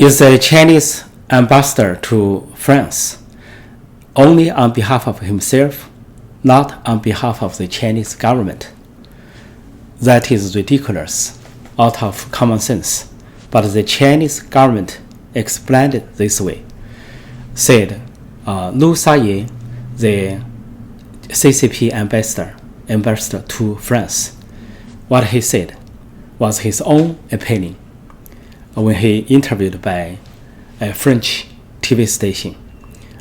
is a Chinese ambassador to France only on behalf of himself, not on behalf of the Chinese government. That is ridiculous, out of common sense. But the Chinese government explained it this way. Said Liu Shaye, the CCP ambassador to France, what he said was his own opinion when he interviewed by a French TV station,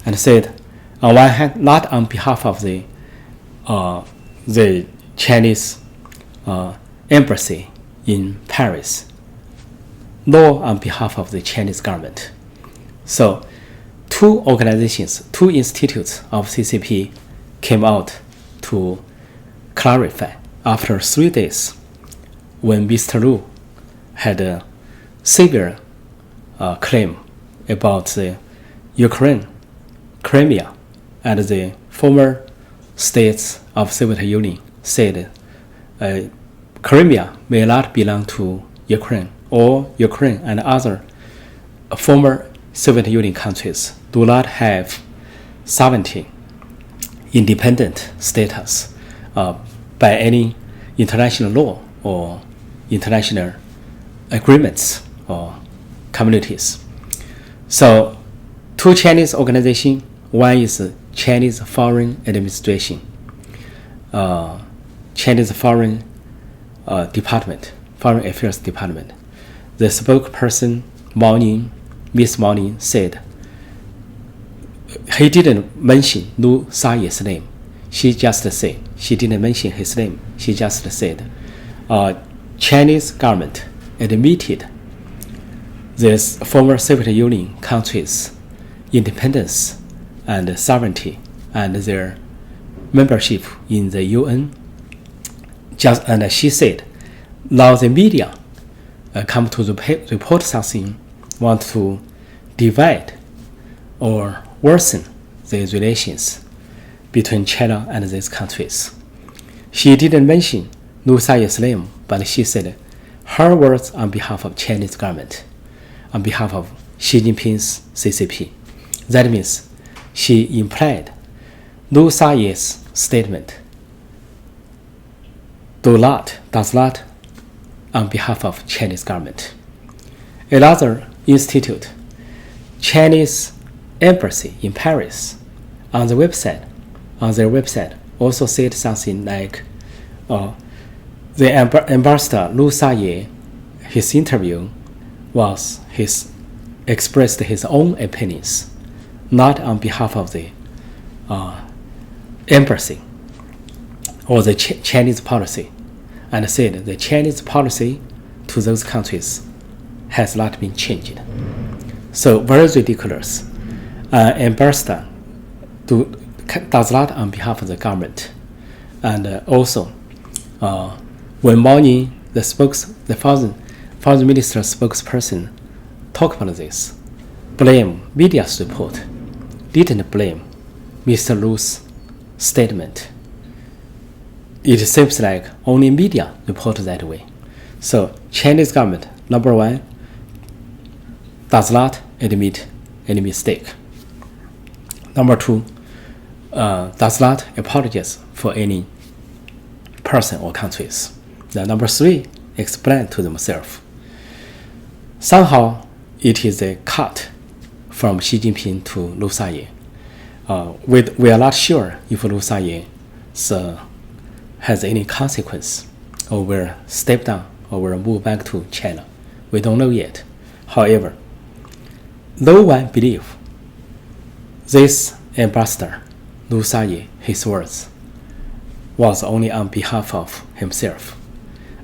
and said, on one hand, not on behalf of the Chinese embassy in Paris, nor on behalf of the Chinese government. So, two organizations, two institutes of CCP came out to clarify after 3 days when Mr. Liu had a severe claim about the Ukraine, Crimea, and the former states of Soviet Union, said Crimea may not belong to Ukraine, or Ukraine and other former Soviet Union countries do not have sovereignty, independent status by any international law or international agreements or communities. So, two Chinese organizations, one is the Chinese Foreign Administration, Chinese Foreign Department, Foreign Affairs Department. The spokesperson, Miss Morning, said he didn't mention Liu Shaye's name. She didn't mention his name. She just said, Chinese government admitted this former Soviet Union countries' independence and sovereignty and their membership in the UN. And she said, now the media come to report something, want to divide or worsen the relations between China and these countries. She didn't mention Liu Shaye's name, but she said her words on behalf of Chinese government, on behalf of Xi Jinping's CCP. That means she implied Liu Shaye's statement does not on behalf of Chinese government. Another institute, Chinese embassy in Paris, on their website, also said something like, the ambassador Liu Shaye, his interview was expressed his own opinions, not on behalf of the embassy or the Chinese policy, and said the Chinese policy to those countries has not been changed. So very ridiculous. Ambassador does not on behalf of the government. And also, when morning the foreign minister spokesperson talked about this, blame media's report, didn't blame Mr. Liu's statement. It seems like only media report that way. So Chinese government, number one, does not admit any mistake. Number two, does not apologize for any person or countries. The number three, explain to themselves. Somehow it is a cut from Xi Jinping to Liu Shaye. We are not sure if Liu Shaye has any consequence, or will step down, or will move back to China. We don't know yet. However, no one believes this ambassador, Liu Shaye, his words was only on behalf of himself.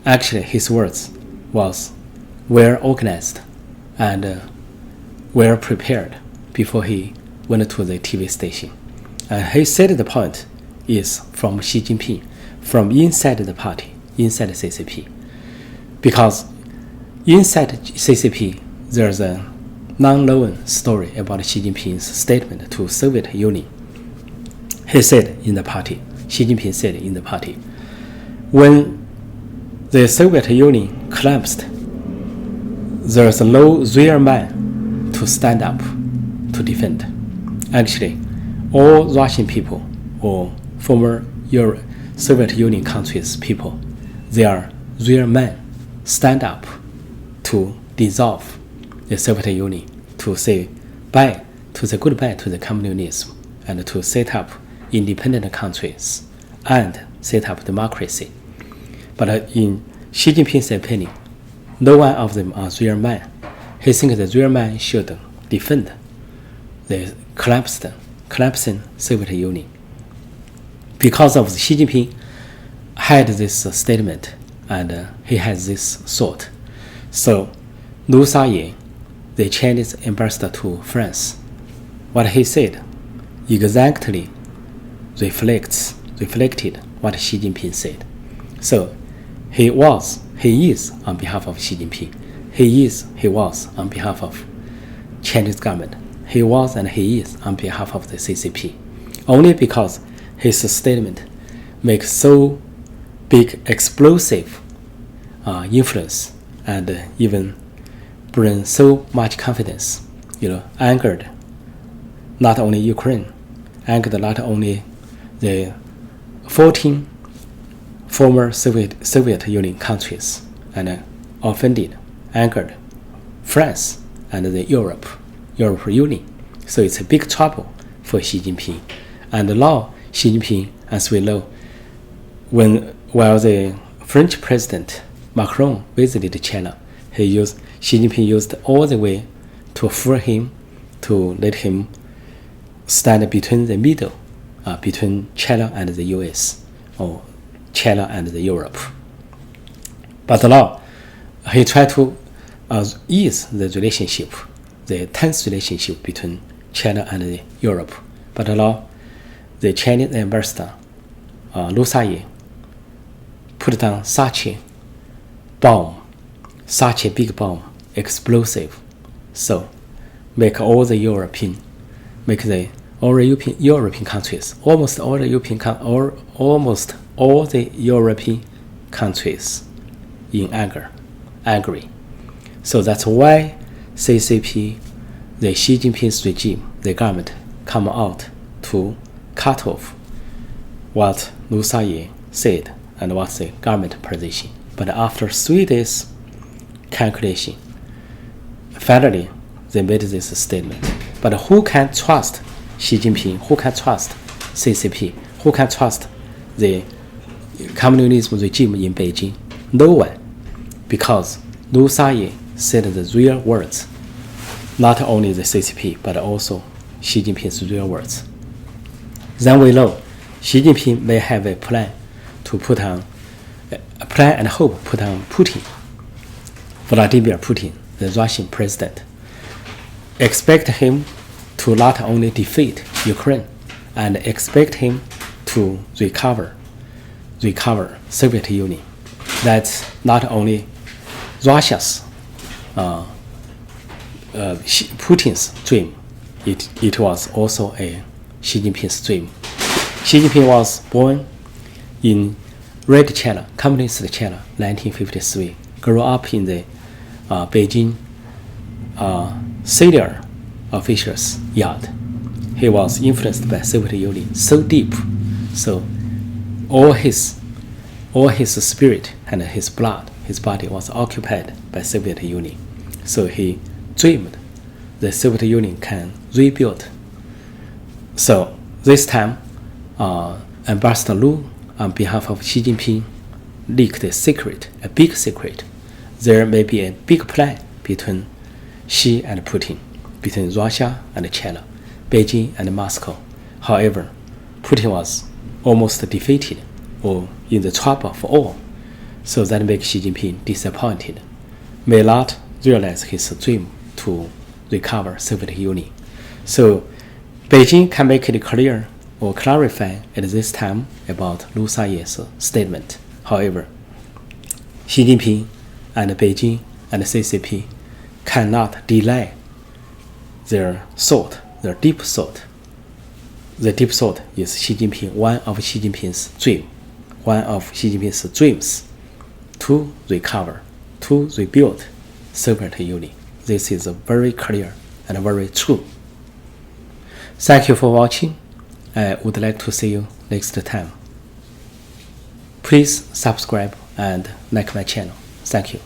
Actually, his words was well organized and well prepared before he went to the TV station. And he said the point is from Xi Jinping, from inside the party, inside CCP. Because inside CCP, there's a non-known story about Xi Jinping's statement to Soviet Union. He said in the party, Xi Jinping said in the party, when the Soviet Union collapsed, there's no real man to stand up, to defend. Actually, all Russian people or former Soviet Union countries people, they are real men, stand up to dissolve the Soviet Union, to say bye to the goodbye to the communism, and to set up independent countries and set up democracy. But in Xi Jinping's opinion, no one of them are real men. He thinks the real man should defend the collapsing Soviet Union. Because of Xi Jinping had this statement and he has this thought. So Liu Shaye, the Chinese ambassador to France, what he said exactly reflected what Xi Jinping said. So he is on behalf of Xi Jinping. He was on behalf of Chinese government. He was and he is on behalf of the CCP. Only because his statement makes so big explosive influence and even bring so much confidence, angered not only Ukraine, angered not only the 14 former Soviet Union countries, and angered France and the European Union. So it's a big trouble for Xi Jinping. And now Xi Jinping, as we know, while the French President Macron visited China, Xi Jinping used all the way to fool him, to let him stand between the middle, between China and the US, or China and the Europe. But now he tried to ease the relationship, the tense relationship between China and Europe. But now the Chinese ambassador, Liu Shaye, put down such a big bomb, explosive, so make all the European countries, almost all the European countries in angry. So that's why CCP, the Xi Jinping's regime, the government, come out to cut off what Liu Shaye said and what's the government position. But after 3 days calculation, finally they made this statement. But who can trust Xi Jinping? Who can trust CCP? Who can trust the communism regime in Beijing? No one, because Liu Shaye said the real words, not only the CCP but also Xi Jinping's real words. Then we know Xi Jinping may have a plan to put on Putin, Vladimir Putin, the Russian president. Expect him to not only defeat Ukraine and expect him to recover Soviet Union. That's not only Russia's Putin's dream. It was also a Xi Jinping's dream. Xi Jinping was born in Red China, Communist China, 1953. Grew up in the Beijing senior officials' yard. He was influenced by Soviet Union so deep, so all his spirit and his blood, his body was occupied by Soviet Union. So he dreamed the Soviet Union can rebuild. So this time, Ambassador Liu, on behalf of Xi Jinping, leaked a big secret. There may be a big plan between Xi and Putin, between Russia and China, Beijing and Moscow. However, Putin was almost defeated or in the trouble for all. So that makes Xi Jinping disappointed, may not realize his dream to recover Soviet Union. So Beijing can make it clear or clarify at this time about Liu Shaye's statement. However, Xi Jinping and Beijing and CCP cannot deny their thought, their deep thought. The deep thought is one of Xi Jinping's dreams to recover, to rebuild Soviet Union. This is very clear and very true. Thank you for watching. I would like to see you next time. Please subscribe and like my channel. Thank you.